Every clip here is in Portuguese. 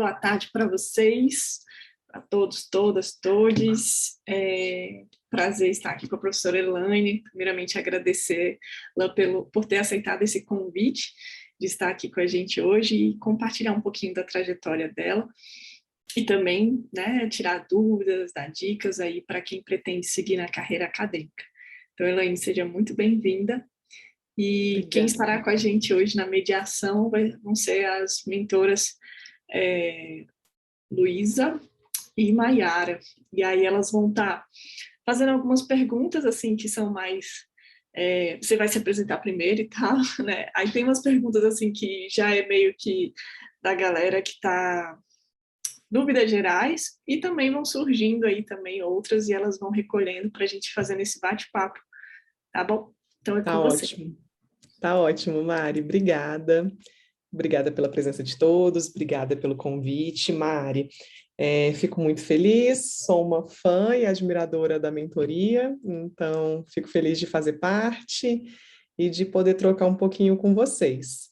boa tarde para vocês, para todos, todas, todes. Prazer estar aqui com a professora Elaine. Primeiramente, agradecê-la por ter aceitado esse convite de estar aqui com a gente hoje e compartilhar um pouquinho da trajetória dela e também, né, tirar dúvidas, dar dicas aí para quem pretende seguir na carreira acadêmica. Então, Elaine, seja muito bem-vinda. E obrigada. Quem estará com a gente hoje na mediação vão ser as mentoras Luísa e Maiara. E aí elas vão estar fazendo algumas perguntas, assim, que são mais... você vai se apresentar primeiro e tal, né? Aí tem umas perguntas, assim, que já é meio que da galera que está... dúvidas gerais, e também vão surgindo aí também outras, e elas vão recolhendo para a gente fazer esse bate-papo, tá bom? Então é com você. Ótimo. Tá ótimo, Mari. Obrigada. Obrigada pela presença de todos, obrigada pelo convite, Mari. Fico muito feliz, sou uma fã e admiradora da mentoria, então fico feliz de fazer parte e de poder trocar um pouquinho com vocês.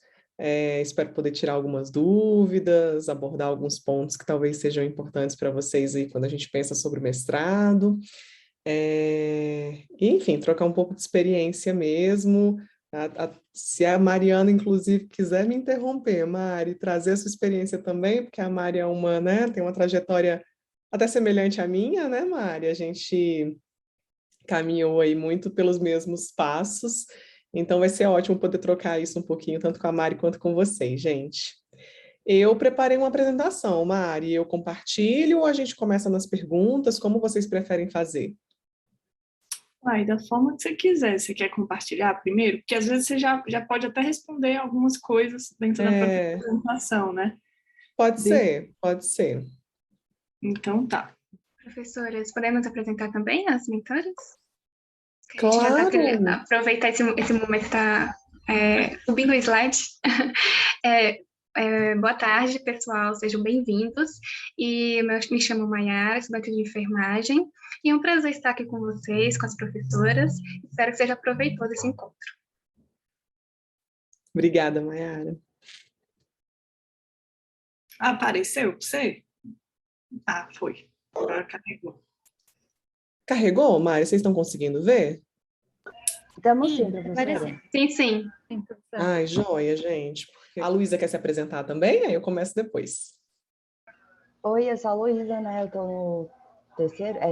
Espero poder tirar algumas dúvidas, abordar alguns pontos que talvez sejam importantes para vocês aí quando a gente pensa sobre o mestrado. Enfim, trocar um pouco de experiência mesmo. Se a Mariana, inclusive, quiser me interromper, Mari, trazer a sua experiência também, porque a Mari é uma, né, tem uma trajetória até semelhante à minha, né, Mari? A gente caminhou aí muito pelos mesmos passos, então vai ser ótimo poder trocar isso um pouquinho, tanto com a Mari quanto com vocês, gente. Eu preparei uma apresentação, Mari, eu compartilho ou a gente começa nas perguntas? Como vocês preferem fazer? Da forma que você quiser. Você quer compartilhar primeiro? Porque às vezes você já pode até responder algumas coisas dentro da própria apresentação, né? Pode ser, pode ser. Então tá. Professoras, podemos apresentar também as mentoras? Claro! Aproveitar esse momento para subindo o slide. Boa tarde, pessoal, sejam bem-vindos. E me chamo Maiara, estudante de enfermagem, e é um prazer estar aqui com vocês, com as professoras. Espero que seja proveitoso esse encontro. Obrigada, Maiara. Apareceu para você? Foi. Agora carregou. Carregou, Mari? Vocês estão conseguindo ver? Estamos sim, professora. Sim. Ai, joia, gente. A Luísa quer se apresentar também? Aí eu começo depois. Oi, eu sou a Luísa, né? Eu estou no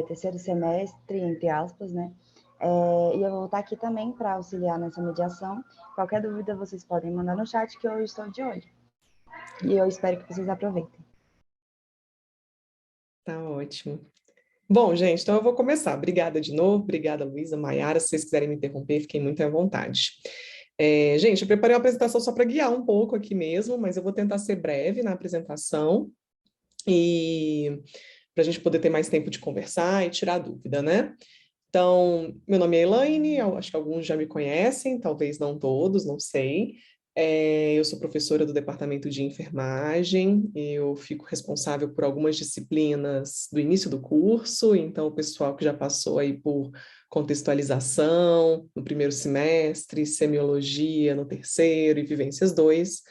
terceiro semestre, entre aspas, né? E eu vou estar aqui também para auxiliar nessa mediação. Qualquer dúvida vocês podem mandar no chat, que eu estou de olho. E eu espero que vocês aproveitem. Tá ótimo. Bom, gente, então eu vou começar. Obrigada de novo, obrigada, Luísa, Maiara. Se vocês quiserem me interromper, fiquem muito à vontade. Gente, eu preparei uma apresentação só para guiar um pouco aqui mesmo, mas eu vou tentar ser breve na apresentação e para a gente poder ter mais tempo de conversar e tirar dúvida, né? Então, meu nome é Elaine, acho que alguns já me conhecem, talvez não todos, não sei. Eu sou professora do departamento de enfermagem, eu fico responsável por algumas disciplinas do início do curso, então o pessoal que já passou aí por contextualização no primeiro semestre, semiologia no terceiro e vivências 2,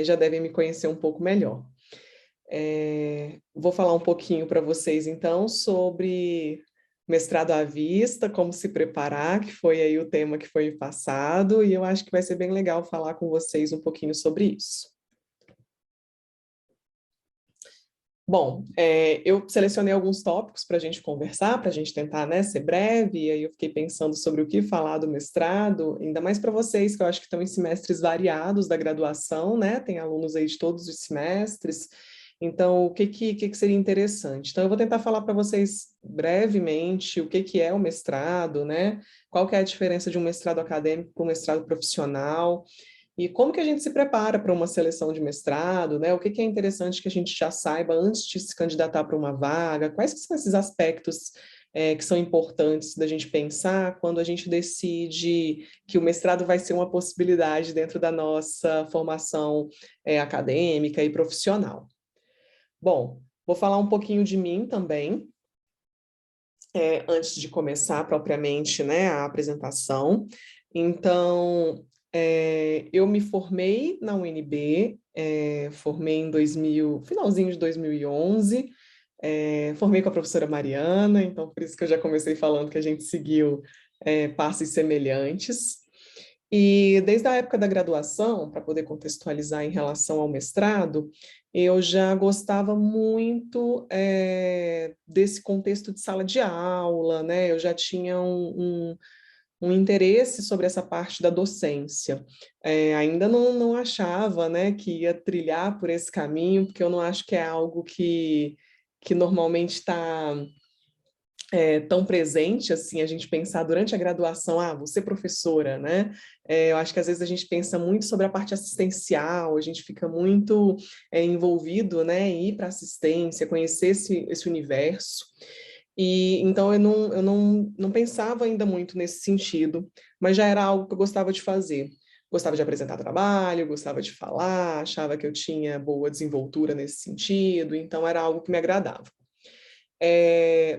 já devem me conhecer um pouco melhor. Vou falar um pouquinho para vocês, então, sobre mestrado à vista, como se preparar, que foi aí o tema que foi passado, e eu acho que vai ser bem legal falar com vocês um pouquinho sobre isso. Bom, eu selecionei alguns tópicos para a gente conversar, para a gente tentar, né, ser breve, e aí eu fiquei pensando sobre o que falar do mestrado, ainda mais para vocês, que eu acho que estão em semestres variados da graduação, né, tem alunos aí de todos os semestres. Então, o que seria interessante? Então, eu vou tentar falar para vocês brevemente o que é o mestrado, né? Qual que é a diferença de um mestrado acadêmico para um mestrado profissional, e como que a gente se prepara para uma seleção de mestrado, né? O que é interessante que a gente já saiba antes de se candidatar para uma vaga, quais que são esses aspectos que são importantes da gente pensar quando a gente decide que o mestrado vai ser uma possibilidade dentro da nossa formação acadêmica e profissional. Bom, vou falar um pouquinho de mim também, antes de começar propriamente, né, a apresentação. Então, eu me formei na UNB, formei em finalzinho de 2011, formei com a professora Mariana, então por isso que eu já comecei falando que a gente seguiu passos semelhantes. E desde a época da graduação, para poder contextualizar em relação ao mestrado, eu já gostava muito desse contexto de sala de aula, né? Eu já tinha um interesse sobre essa parte da docência. Ainda não achava, né, que ia trilhar por esse caminho, porque eu não acho que é algo que normalmente está tão presente, assim, a gente pensar durante a graduação, vou ser professora, né? Eu acho que às vezes a gente pensa muito sobre a parte assistencial, a gente fica muito envolvido, né, em ir para assistência, conhecer esse universo. E então eu não pensava ainda muito nesse sentido, mas já era algo que eu gostava de fazer. Gostava de apresentar trabalho, gostava de falar, achava que eu tinha boa desenvoltura nesse sentido, então era algo que me agradava.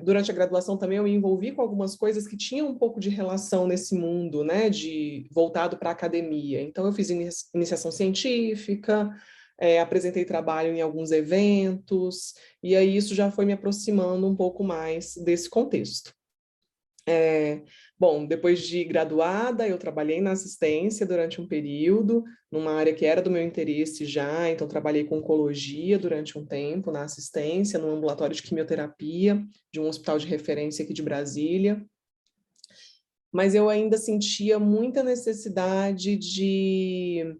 Durante a graduação também eu me envolvi com algumas coisas que tinham um pouco de relação nesse mundo, né, voltado para a academia. Então eu fiz iniciação científica, apresentei trabalho em alguns eventos, e aí isso já foi me aproximando um pouco mais desse contexto. Bom, depois de graduada, eu trabalhei na assistência durante um período, numa área que era do meu interesse já, então trabalhei com oncologia durante um tempo na assistência, no ambulatório de quimioterapia, de um hospital de referência aqui de Brasília. Mas eu ainda sentia muita necessidade de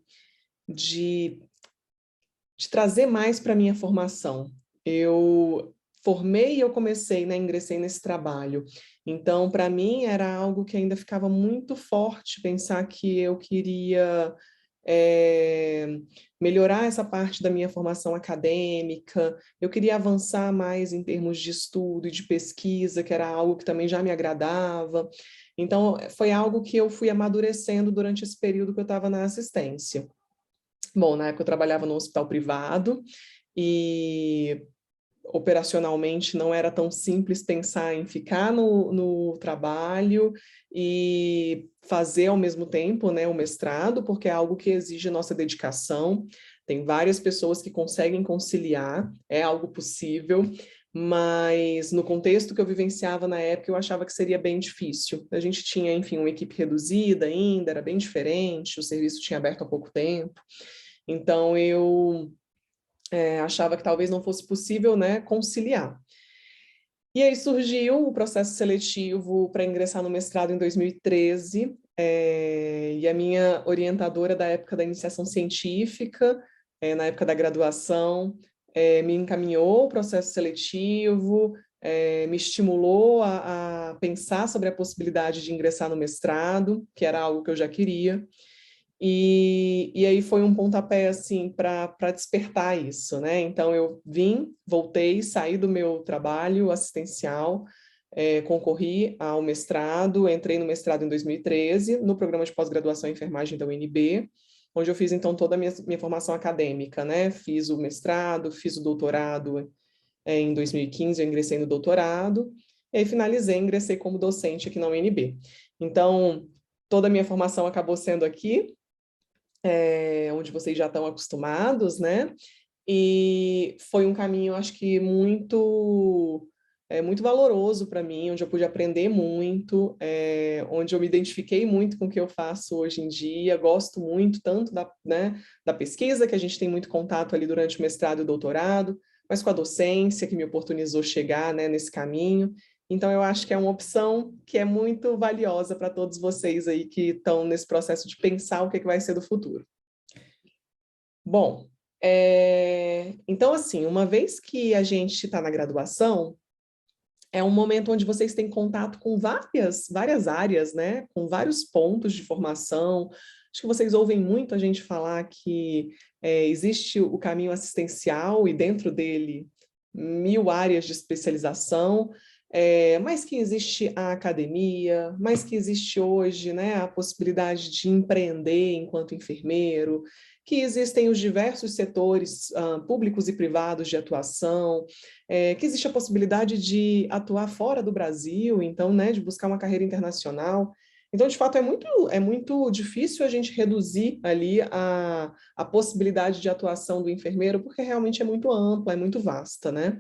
trazer mais para a minha formação. Eu formei e eu comecei, né, ingressei nesse trabalho. Então, para mim, era algo que ainda ficava muito forte, pensar que eu queria melhorar essa parte da minha formação acadêmica, eu queria avançar mais em termos de estudo e de pesquisa, que era algo que também já me agradava. Então, foi algo que eu fui amadurecendo durante esse período que eu estava na assistência. Bom, na época eu trabalhava no hospital privado e operacionalmente não era tão simples pensar em ficar no trabalho e fazer ao mesmo tempo, né, o mestrado, porque é algo que exige nossa dedicação. Tem várias pessoas que conseguem conciliar, é algo possível, mas no contexto que eu vivenciava na época, eu achava que seria bem difícil. A gente tinha, enfim, uma equipe reduzida ainda, era bem diferente, o serviço tinha aberto há pouco tempo. Então, eu achava que talvez não fosse possível, né, conciliar. E aí surgiu o processo seletivo para ingressar no mestrado em 2013, e a minha orientadora da época da iniciação científica, na época da graduação, me encaminhou o processo seletivo, me estimulou a pensar sobre a possibilidade de ingressar no mestrado, que era algo que eu já queria. E aí foi um pontapé, assim, para despertar isso, né? Então, eu voltei, saí do meu trabalho assistencial, concorri ao mestrado, entrei no mestrado em 2013, no programa de pós-graduação em enfermagem da UNB, onde eu fiz, então, toda a minha formação acadêmica, né? Fiz o mestrado, fiz o doutorado em 2015, eu ingressei no doutorado, e aí finalizei, ingressei como docente aqui na UNB. Então, toda a minha formação acabou sendo aqui, onde vocês já estão acostumados, né? E foi um caminho, acho que muito valoroso para mim, onde eu pude aprender muito, onde eu me identifiquei muito com o que eu faço hoje em dia, gosto muito tanto da pesquisa, que a gente tem muito contato ali durante o mestrado e o doutorado, mas com a docência, que me oportunizou chegar, né, nesse caminho. Então, eu acho que é uma opção que é muito valiosa para todos vocês aí que estão nesse processo de pensar o que vai ser do futuro. Bom, então, assim, uma vez que a gente está na graduação, é um momento onde vocês têm contato com várias áreas, né? Com vários pontos de formação. Acho que vocês ouvem muito a gente falar que existe o caminho assistencial e dentro dele 1000 áreas de especialização, mas que existe a academia, mas que existe hoje, né, a possibilidade de empreender enquanto enfermeiro, que existem os diversos setores públicos e privados de atuação, que existe a possibilidade de atuar fora do Brasil, então, né, de buscar uma carreira internacional. Então, de fato, é muito difícil a gente reduzir ali a possibilidade de atuação do enfermeiro, porque realmente é muito ampla, é muito vasta, né?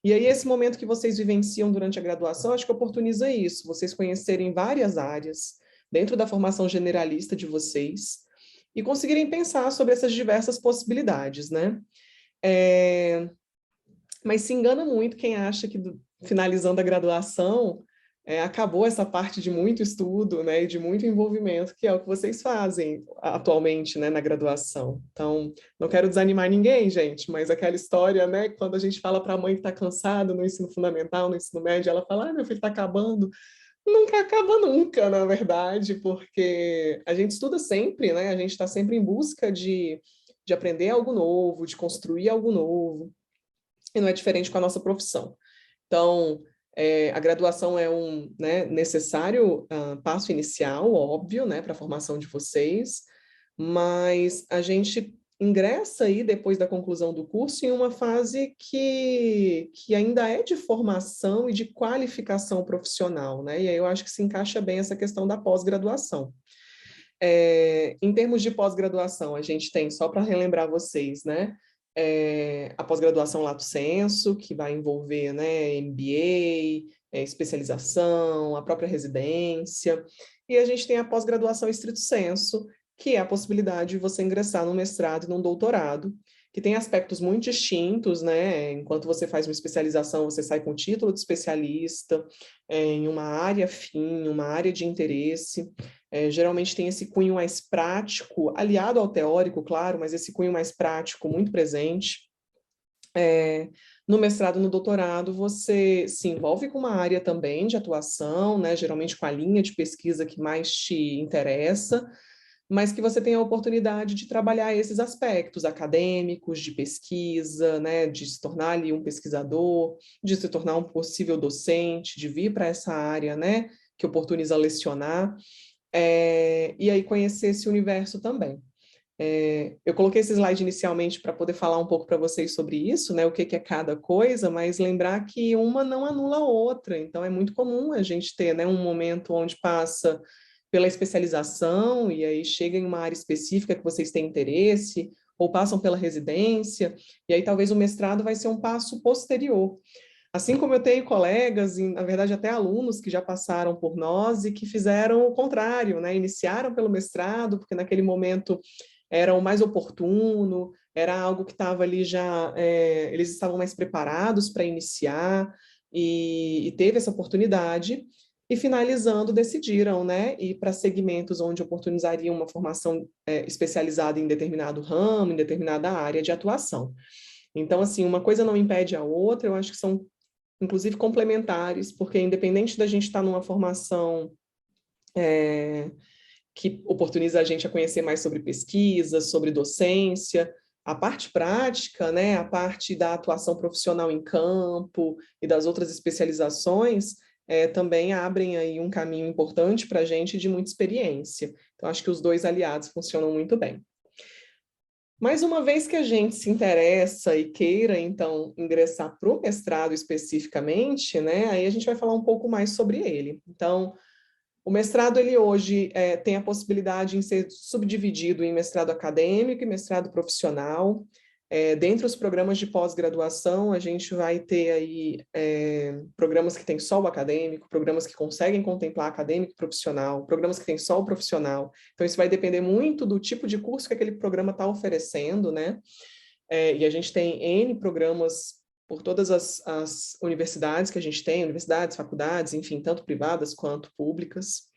E aí, esse momento que vocês vivenciam durante a graduação, acho que oportuniza isso, vocês conhecerem várias áreas dentro da formação generalista de vocês e conseguirem pensar sobre essas diversas possibilidades, né? Mas se engana muito quem acha que, finalizando a graduação, acabou essa parte de muito estudo, né, e de muito envolvimento, que é o que vocês fazem atualmente, né, na graduação. Então, não quero desanimar ninguém, gente, mas aquela história, né, quando a gente fala para a mãe que está cansada no ensino fundamental, no ensino médio, ela fala, meu filho está acabando. Nunca acaba nunca, na verdade, porque a gente estuda sempre, né, a gente está sempre em busca de aprender algo novo, de construir algo novo, e não é diferente com a nossa profissão. Então, a graduação é um, né, necessário passo inicial, óbvio, né, para a formação de vocês, mas a gente ingressa aí, depois da conclusão do curso, em uma fase que ainda é de formação e de qualificação profissional, né? E aí eu acho que se encaixa bem essa questão da pós-graduação. Em termos de pós-graduação, a gente tem, só para relembrar vocês, né, a pós-graduação Lato Sensu, que vai envolver, né, MBA, especialização, a própria residência, e a gente tem a pós-graduação Stricto Sensu, que é a possibilidade de você ingressar num mestrado e num doutorado, que tem aspectos muito distintos, né? Enquanto você faz uma especialização, você sai com o título de especialista em uma área afim, uma área de interesse. Geralmente tem esse cunho mais prático, aliado ao teórico, claro, mas esse cunho mais prático muito presente. No mestrado, no doutorado, você se envolve com uma área também de atuação, né? Geralmente com a linha de pesquisa que mais te interessa, mas que você tem a oportunidade de trabalhar esses aspectos acadêmicos, de pesquisa, né, de se tornar ali um pesquisador, de se tornar um possível docente, de vir para essa área, né, que oportuniza lecionar, e aí conhecer esse universo também. Eu coloquei esse slide inicialmente para poder falar um pouco para vocês sobre isso, né, o que é cada coisa, mas lembrar que uma não anula a outra, então é muito comum a gente ter, né, um momento onde passa pela especialização, e aí chega em uma área específica que vocês têm interesse, ou passam pela residência, e aí talvez o mestrado vai ser um passo posterior. Assim como eu tenho colegas, e, na verdade até alunos que já passaram por nós e que fizeram o contrário, né? Iniciaram pelo mestrado, porque naquele momento era o mais oportuno, era algo que estava ali já, eles estavam mais preparados para iniciar, e teve essa oportunidade, e finalizando, decidiram, né, ir para segmentos onde oportunizariam uma formação especializada em determinado ramo, em determinada área de atuação. Então, assim, uma coisa não impede a outra, eu acho que são, inclusive, complementares, porque independente da gente estar numa formação que oportuniza a gente a conhecer mais sobre pesquisa, sobre docência, a parte prática, né, a parte da atuação profissional em campo e das outras especializações, também abrem aí um caminho importante para a gente de muita experiência. Então, acho que os dois aliados funcionam muito bem. Mas uma vez que a gente se interessa e queira, então, ingressar para o mestrado especificamente, né, aí a gente vai falar um pouco mais sobre ele. Então, o mestrado, ele hoje tem a possibilidade de ser subdividido em mestrado acadêmico e mestrado profissional. Dentre os programas de pós-graduação, a gente vai ter aí programas que têm só o acadêmico, programas que conseguem contemplar acadêmico e profissional, programas que têm só o profissional. Então, isso vai depender muito do tipo de curso que aquele programa está oferecendo, né? E a gente tem N programas por todas as universidades que a gente tem, universidades, faculdades, enfim, tanto privadas quanto públicas.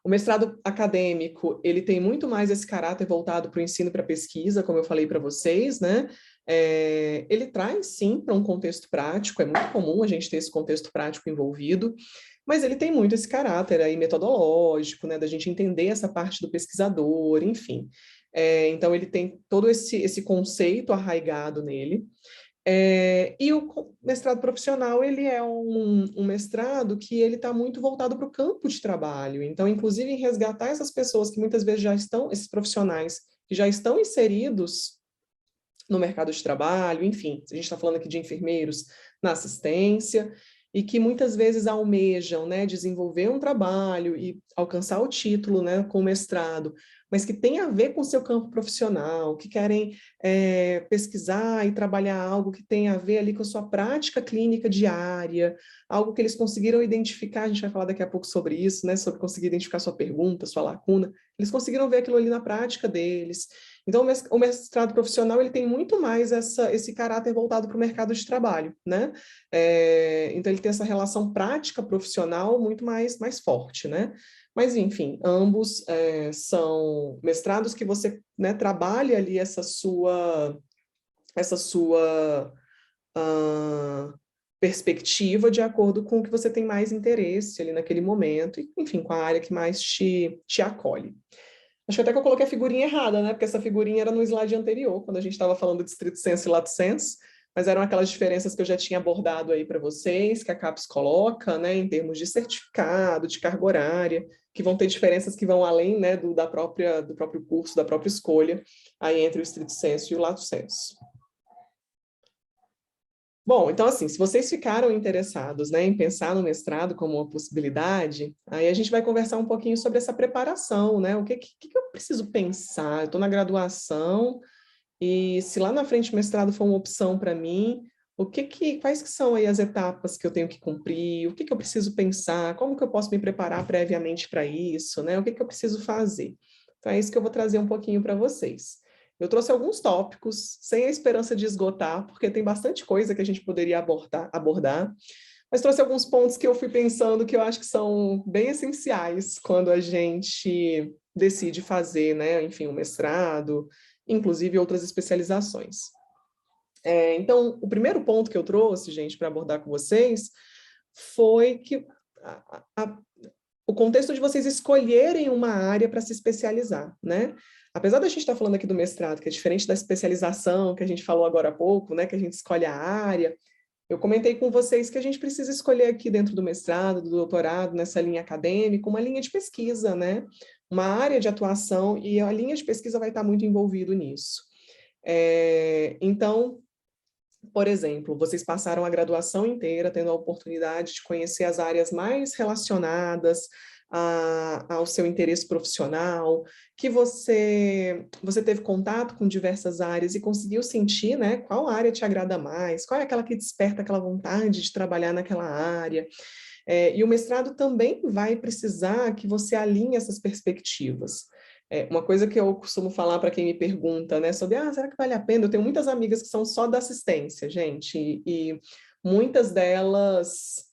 O mestrado acadêmico, ele tem muito mais esse caráter voltado para o ensino e para a pesquisa, como eu falei para vocês, né? Ele traz, sim, para um contexto prático, é muito comum a gente ter esse contexto prático envolvido, mas ele tem muito esse caráter aí metodológico, né? Da gente entender essa parte do pesquisador, enfim. Então, ele tem todo esse conceito arraigado nele. E o mestrado profissional, ele é um mestrado que ele está muito voltado para o campo de trabalho. Então, inclusive, em resgatar essas pessoas que muitas vezes já estão, esses profissionais que já estão inseridos no mercado de trabalho, enfim, a gente está falando aqui de enfermeiros na assistência, e que muitas vezes almejam, né, desenvolver um trabalho e alcançar o título, né, com o mestrado, mas que tem a ver com o seu campo profissional, que querem pesquisar e trabalhar algo que tem a ver ali com a sua prática clínica diária, algo que eles conseguiram identificar, a gente vai falar daqui a pouco sobre isso, né, sobre conseguir identificar sua pergunta, sua lacuna, eles conseguiram ver aquilo ali na prática deles. Então, o mestrado profissional, ele tem muito mais esse caráter voltado para o mercado de trabalho, né? Então, ele tem essa relação prática profissional muito mais forte, né? Mas, enfim, ambos são mestrados que você, né, trabalha ali essa sua perspectiva de acordo com o que você tem mais interesse ali naquele momento, e, enfim, com a área que mais te acolhe. Acho até que eu coloquei a figurinha errada, né? Porque essa figurinha era no slide anterior, quando a gente estava falando de estrito sensu e lato sensu, mas eram aquelas diferenças que eu já tinha abordado aí para vocês, que a CAPES coloca, né, em termos de certificado, de carga horária, que vão ter diferenças que vão além, né, do próprio curso, da própria escolha, aí entre o estrito sensu e o lato sensu. Bom, então assim, se vocês ficaram interessados, né, em pensar no mestrado como uma possibilidade, aí a gente vai conversar um pouquinho sobre essa preparação, né, o que eu preciso pensar? Eu estou na graduação, e se lá na frente o mestrado for uma opção para mim, quais que são aí as etapas que eu tenho que cumprir? O que eu preciso pensar? Como que eu posso me preparar previamente para isso, né? O que eu preciso fazer? Então é isso que eu vou trazer um pouquinho para vocês. Eu trouxe alguns tópicos, sem a esperança de esgotar, porque tem bastante coisa que a gente poderia abordar, mas trouxe alguns pontos que eu fui pensando que eu acho que são bem essenciais quando a gente decide fazer, né, enfim, um mestrado, inclusive outras especializações. Então, o primeiro ponto que eu trouxe, gente, para abordar com vocês, foi que o contexto de vocês escolherem uma área para se especializar, né? Apesar da gente estar falando aqui do mestrado, que é diferente da especialização, que a gente falou agora há pouco, né, que a gente escolhe a área, eu comentei com vocês que a gente precisa escolher aqui dentro do mestrado, do doutorado, nessa linha acadêmica, uma linha de pesquisa, né? Uma área de atuação, e a linha de pesquisa vai estar muito envolvido nisso. Então, por exemplo, vocês passaram a graduação inteira tendo a oportunidade de conhecer as áreas mais relacionadas ao seu interesse profissional, que você teve contato com diversas áreas e conseguiu sentir, né, qual área te agrada mais, qual é aquela que desperta aquela vontade de trabalhar naquela área. E o mestrado também vai precisar que você alinhe essas perspectivas. Uma coisa que eu costumo falar para quem me pergunta, né, sobre, será que vale a pena? Eu tenho muitas amigas que são só da assistência, gente, e muitas delas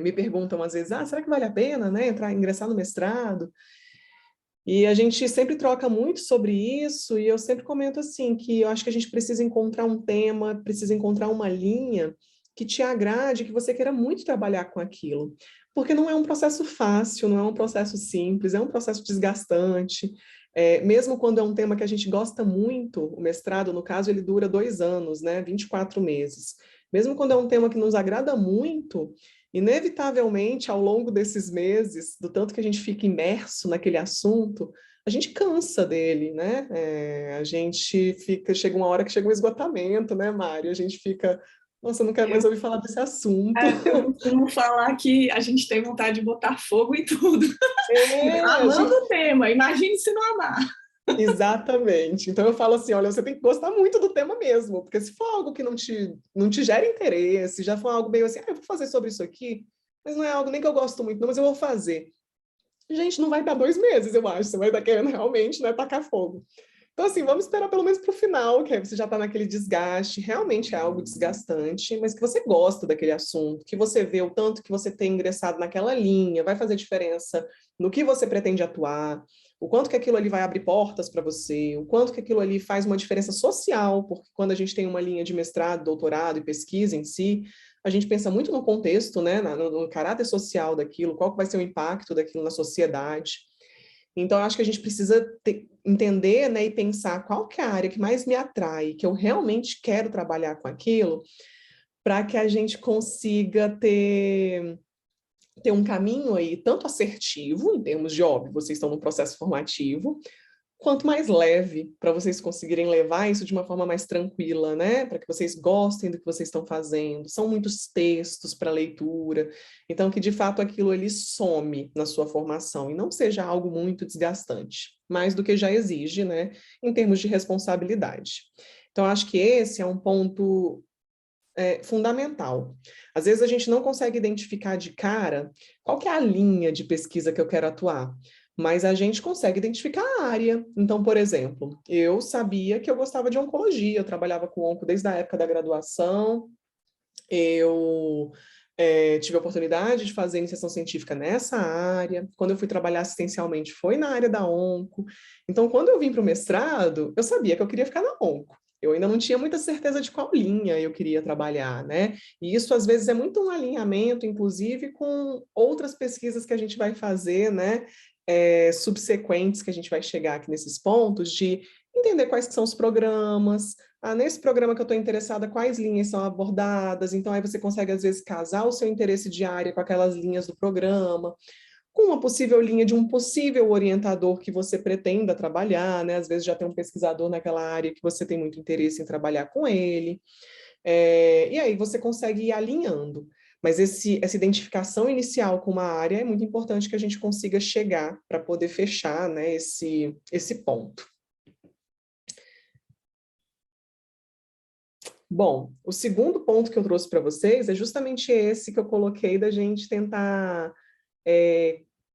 me perguntam às vezes, será que vale a pena, né, ingressar no mestrado? E a gente sempre troca muito sobre isso, e eu sempre comento assim, que eu acho que a gente precisa encontrar um tema, precisa encontrar uma linha que te agrade, que você queira muito trabalhar com aquilo. Porque não é um processo fácil, não é um processo simples, é um processo desgastante. Mesmo quando é um tema que a gente gosta muito, o mestrado, no caso, ele dura 2 anos, né, 24 meses. Mesmo quando é um tema que nos agrada muito, inevitavelmente, ao longo desses meses, do tanto que a gente fica imerso naquele assunto, a gente cansa dele, né? A gente chega uma hora que chega um esgotamento, né, Mari? A gente fica, nossa, eu não quero mais ouvir falar desse assunto. Eu costumo falar que a gente tem vontade de botar fogo em tudo. Amando o tema, imagine se não amar. Exatamente. Então eu falo assim, olha, você tem que gostar muito do tema mesmo, porque se for algo que não te gera interesse, já for algo meio assim, eu vou fazer sobre isso aqui, mas não é algo nem que eu gosto muito, não, mas eu vou fazer. Gente, não vai dar 2 meses, eu acho, você vai estar querendo realmente, né, tacar fogo. Então, assim, vamos esperar pelo menos para o final, que aí você já está naquele desgaste, realmente é algo desgastante, mas que você gosta daquele assunto, que você vê o tanto que você tem ingressado naquela linha, vai fazer diferença no que você pretende atuar, o quanto que aquilo ali vai abrir portas para você, o quanto que aquilo ali faz uma diferença social, porque quando a gente tem uma linha de mestrado, doutorado e pesquisa em si, a gente pensa muito no contexto, né, no caráter social daquilo, qual que vai ser o impacto daquilo na sociedade. Então, eu acho que a gente precisa entender, né, e pensar qual que é a área que mais me atrai, que eu realmente quero trabalhar com aquilo, para que a gente consiga ter um caminho aí tanto assertivo, em termos de, óbvio, vocês estão no processo formativo, quanto mais leve, para vocês conseguirem levar isso de uma forma mais tranquila, né? Para que vocês gostem do que vocês estão fazendo. São muitos textos para leitura, então que de fato aquilo ali some na sua formação e não seja algo muito desgastante, mais do que já exige, né? Em termos de responsabilidade. Então, acho que esse é um ponto fundamental. Às vezes a gente não consegue identificar de cara qual que é a linha de pesquisa que eu quero atuar, mas a gente consegue identificar a área. Então, por exemplo, eu sabia que eu gostava de oncologia, eu trabalhava com onco desde a época da graduação, eu tive a oportunidade de fazer iniciação científica nessa área. Quando eu fui trabalhar assistencialmente, foi na área da onco. Então, quando eu vim para o mestrado, eu sabia que eu queria ficar na onco. Eu ainda não tinha muita certeza de qual linha eu queria trabalhar, né? E isso, às vezes, é muito um alinhamento, inclusive, com outras pesquisas que a gente vai fazer, né? Subsequentes, que a gente vai chegar aqui nesses pontos, de entender quais são os programas, nesse programa que eu estou interessada, quais linhas são abordadas, então aí você consegue, às vezes, casar o seu interesse de área com aquelas linhas do programa, com uma possível linha de um possível orientador que você pretenda trabalhar, né? Às vezes já tem um pesquisador naquela área que você tem muito interesse em trabalhar com ele, e aí você consegue ir alinhando. Mas essa identificação inicial com uma área é muito importante que a gente consiga chegar para poder fechar, né, esse ponto. Bom, o segundo ponto que eu trouxe para vocês é justamente esse que eu coloquei da gente tentar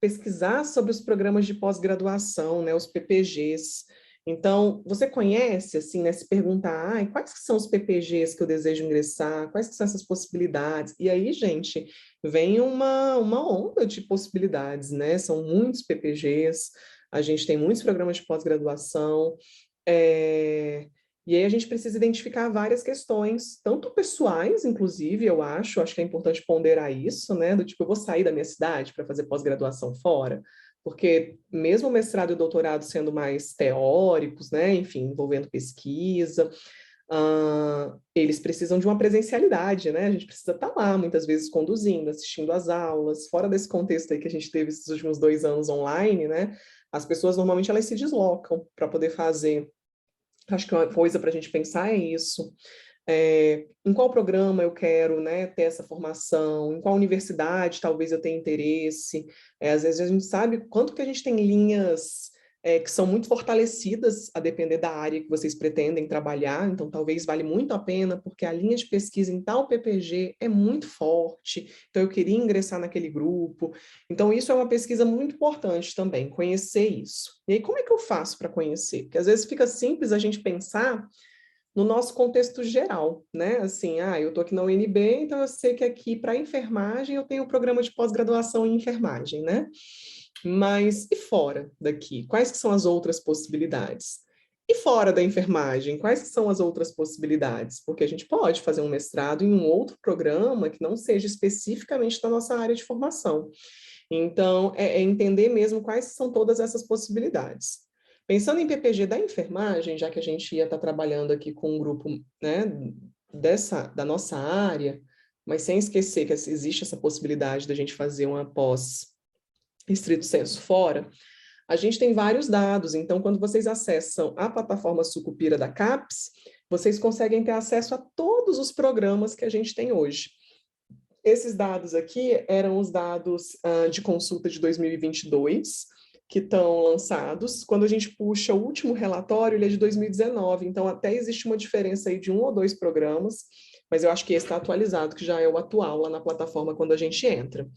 pesquisar sobre os programas de pós-graduação, né, os PPGs. Então, você conhece, assim, né, se perguntar, quais que são os PPGs que eu desejo ingressar, quais que são essas possibilidades? E aí, gente, vem uma onda de possibilidades, né? São muitos PPGs, a gente tem muitos programas de pós-graduação, e aí a gente precisa identificar várias questões, tanto pessoais, inclusive, eu acho que é importante ponderar isso, né? Do tipo, eu vou sair da minha cidade para fazer pós-graduação fora, porque mesmo o mestrado e o doutorado sendo mais teóricos, né? Enfim, envolvendo pesquisa, eles precisam de uma presencialidade, né? A gente precisa estar lá, muitas vezes, conduzindo, assistindo às aulas, fora desse contexto aí que a gente teve esses últimos 2 anos online, né? As pessoas, normalmente, elas se deslocam para poder fazer. Acho que uma coisa para a gente pensar é isso. Em qual programa eu quero, né, ter essa formação, em qual universidade talvez eu tenha interesse. Às vezes a gente sabe quanto que a gente tem linhas que são muito fortalecidas a depender da área que vocês pretendem trabalhar, então talvez vale muito a pena, porque a linha de pesquisa em tal PPG é muito forte, então eu queria ingressar naquele grupo. Então isso é uma pesquisa muito importante também, conhecer isso. E aí como é que eu faço para conhecer? Porque às vezes fica simples a gente pensar no nosso contexto geral, né? Assim, eu estou aqui na UNB, então eu sei que aqui para enfermagem eu tenho o programa de pós-graduação em enfermagem, né? Mas e fora daqui? Quais que são as outras possibilidades? E fora da enfermagem, quais que são as outras possibilidades? Porque a gente pode fazer um mestrado em um outro programa que não seja especificamente da nossa área de formação. Então, é entender mesmo quais são todas essas possibilidades. Pensando em PPG da enfermagem, já que a gente ia estar trabalhando aqui com um grupo, né, da nossa área, mas sem esquecer que existe essa possibilidade da gente fazer uma pós estrito sensu fora, a gente tem vários dados. Então, quando vocês acessam a plataforma Sucupira da CAPES, vocês conseguem ter acesso a todos os programas que a gente tem hoje. Esses dados aqui eram os dados de consulta de 2022, que estão lançados. Quando a gente puxa o último relatório, ele é de 2019, então até existe uma diferença aí de 1 ou 2 programas, mas eu acho que esse está atualizado, que já é o atual lá na plataforma quando a gente entra.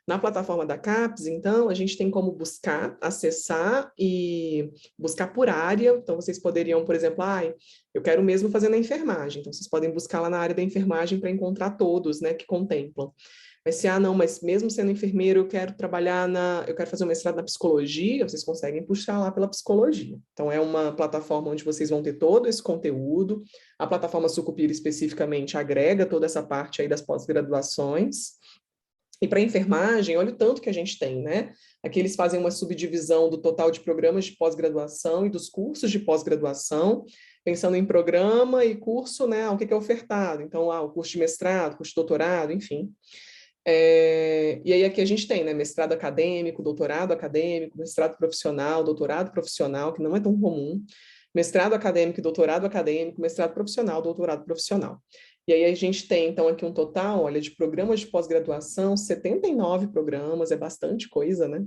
Na plataforma da CAPES, então, a gente tem como buscar, acessar e buscar por área. Então, vocês poderiam, por exemplo, eu quero mesmo fazer na enfermagem. Então, vocês podem buscar lá na área da enfermagem para encontrar todos, né, que contemplam. Mas se, não, mas mesmo sendo enfermeiro, eu quero fazer um mestrado na psicologia, vocês conseguem puxar lá pela psicologia. Então, é uma plataforma onde vocês vão ter todo esse conteúdo. A plataforma Sucupira, especificamente, agrega toda essa parte aí das pós-graduações. E para enfermagem, olha o tanto que a gente tem, né? Aqui eles fazem uma subdivisão do total de programas de pós-graduação e dos cursos de pós-graduação, pensando em programa e curso, né? O que é ofertado. Então, o curso de mestrado, curso de doutorado, enfim. E aí aqui a gente tem, né, mestrado acadêmico, doutorado acadêmico, mestrado profissional, doutorado profissional, que não é tão comum, mestrado acadêmico e doutorado acadêmico, mestrado profissional, doutorado profissional. E aí a gente tem, então, aqui um total, olha, de programas de pós-graduação, 79 programas, é bastante coisa, né?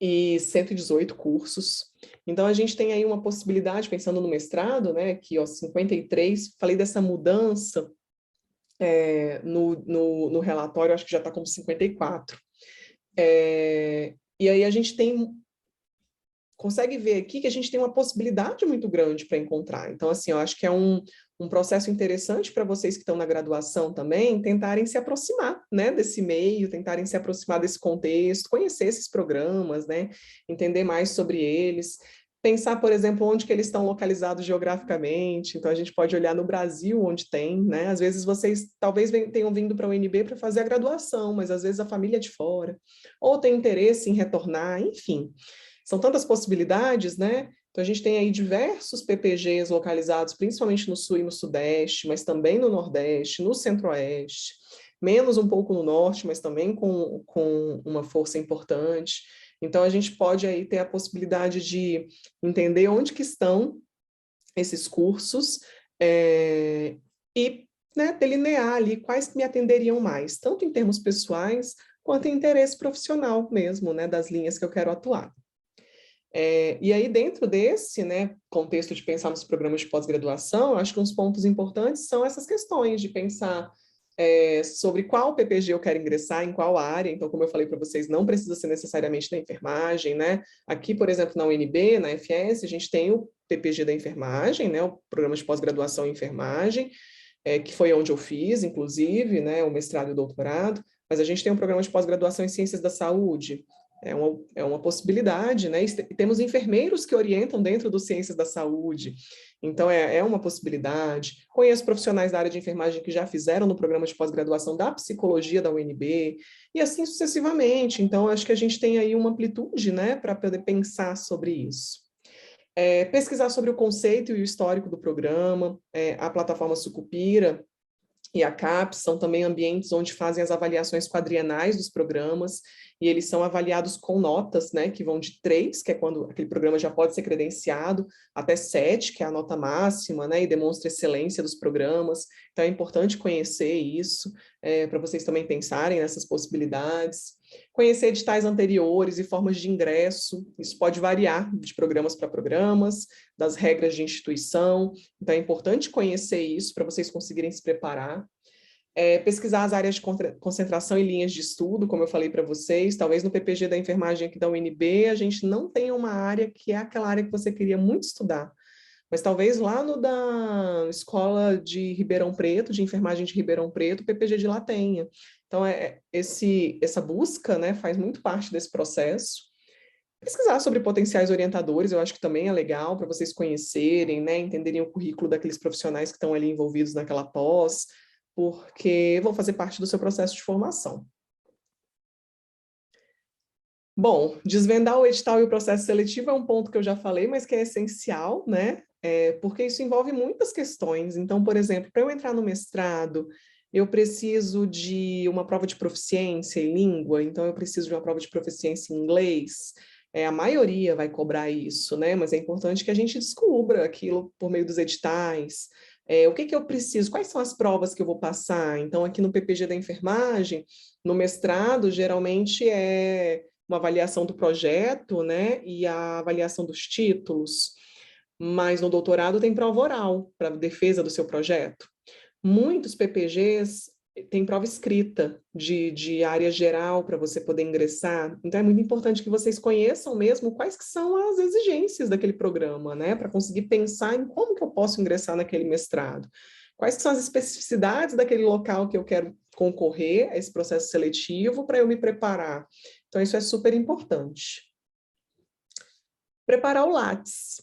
E 118 cursos. Então, a gente tem aí uma possibilidade, pensando no mestrado, né, aqui, ó, 53, falei dessa mudança no relatório, acho que já está como 54. E aí a gente consegue ver aqui que a gente tem uma possibilidade muito grande para encontrar. Então, assim, eu acho que é um processo interessante para vocês que estão na graduação também, tentarem se aproximar, né, desse meio, tentarem se aproximar desse contexto, conhecer esses programas, né, entender mais sobre eles, pensar, por exemplo, onde que eles estão localizados geograficamente. Então, a gente pode olhar no Brasil onde tem, né, às vezes vocês talvez tenham vindo para a UNB para fazer a graduação, mas às vezes a família é de fora, ou tem interesse em retornar, enfim. São tantas possibilidades, né? Então, a gente tem aí diversos PPGs localizados, principalmente no Sul e no Sudeste, mas também no Nordeste, no Centro-Oeste, menos um pouco no Norte, mas também com uma força importante. Então, a gente pode aí ter a possibilidade de entender onde que estão esses cursos e, né, delinear ali quais que me atenderiam mais, tanto em termos pessoais, quanto em interesse profissional mesmo, né, das linhas que eu quero atuar. E aí, dentro desse, né, contexto de pensar nos programas de pós-graduação, acho que uns pontos importantes são essas questões de pensar sobre qual PPG eu quero ingressar, em qual área. Então, como eu falei para vocês, não precisa ser necessariamente da enfermagem, né? Aqui, por exemplo, na UNB, na FS, a gente tem o PPG da enfermagem, né, o programa de pós-graduação em enfermagem, que foi onde eu fiz, inclusive, né, o mestrado e o doutorado, mas a gente tem um programa de pós-graduação em ciências da saúde. É uma possibilidade, né? E temos enfermeiros que orientam dentro do Ciências da Saúde, então é uma possibilidade. Conheço profissionais da área de enfermagem que já fizeram no programa de pós-graduação da psicologia da UNB, e assim sucessivamente. Então, acho que a gente tem aí uma amplitude, né, para poder pensar sobre isso. Pesquisar sobre o conceito e o histórico do programa, a plataforma Sucupira e a CAPES são também ambientes onde fazem as avaliações quadrienais dos programas, e eles são avaliados com notas, né, que vão de 3, que é quando aquele programa já pode ser credenciado, até 7, que é a nota máxima, né, e demonstra excelência dos programas. Então, é importante conhecer isso, para vocês também pensarem nessas possibilidades. Conhecer editais anteriores e formas de ingresso, isso pode variar de programas para programas, das regras de instituição, então é importante conhecer isso para vocês conseguirem se preparar. Pesquisar as áreas de concentração e linhas de estudo, como eu falei para vocês, talvez no PPG da enfermagem aqui da UNB a gente não tenha uma área que é aquela área que você queria muito estudar, mas talvez lá no da Escola de Ribeirão Preto, de enfermagem de Ribeirão Preto, o PPG de lá tenha. Então, essa busca, né, faz muito parte desse processo. Pesquisar sobre potenciais orientadores, eu acho que também é legal para vocês conhecerem, né, entenderem o currículo daqueles profissionais que estão ali envolvidos naquela pós, porque vão fazer parte do seu processo de formação. Bom, desvendar o edital e o processo seletivo é um ponto que eu já falei, mas que é essencial, né? Porque isso envolve muitas questões. Então, por exemplo, para eu entrar no mestrado, eu preciso de uma prova de proficiência em língua, então eu preciso de uma prova de proficiência em inglês. A maioria vai cobrar isso, né? Mas é importante que a gente descubra aquilo por meio dos editais. O que eu preciso? Quais são as provas que eu vou passar? Então, aqui no PPG da enfermagem, no mestrado, geralmente é uma avaliação do projeto, né, e a avaliação dos títulos, mas no doutorado tem prova oral para defesa do seu projeto. Muitos PPGs têm prova escrita de área geral para você poder ingressar, então é muito importante que vocês conheçam mesmo quais que são as exigências daquele programa, né, para conseguir pensar em como que eu posso ingressar naquele mestrado. Quais são as especificidades daquele local que eu quero concorrer a esse processo seletivo para eu me preparar. Então, isso é super importante. Preparar o Lattes,